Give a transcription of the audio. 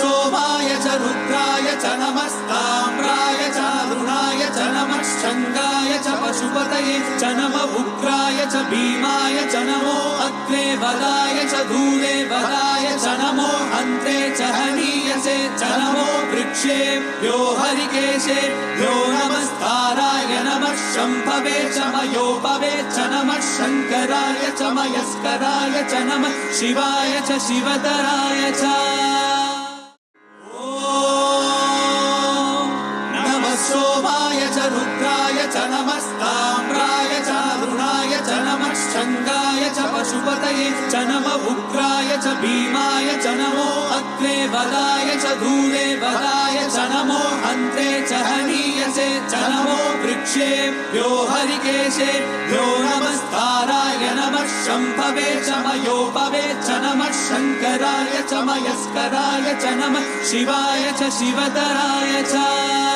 सोमाय च रुद्राय च नमस्ताम्राय च अरुणाय च नमः शङ्गाय च पशुपतये च नमः उग्राय च भीमाय च नमो अग्रे वदाय च धूले वदाय च नमो अन्ते च हनीयसे च नमो वृक्षेभ्यो हरिकेशेभ्यो नमस्ताराय नमः शम्भवे च मयोपवे च नमः शङ्कराय च मयस्कराय च नमः शिवाय च शिवतराय च सोमाय च रुद्राय च नमस्ताम्राय च अरुणाय च नमः शङ्गाय च पशुपतये च नमः उग्राय च भीमाय च नमो अग्रे वदाय च धूले वदाय च नमो अन्ते च हनीयसे च नमो वृक्षेभ्यो हरिकेशेभ्यो नमस्ताराय नमः शम्भवे च मयोपवे च नमः शङ्कराय च मयस्कराय च नमः शिवाय च शिवतराय च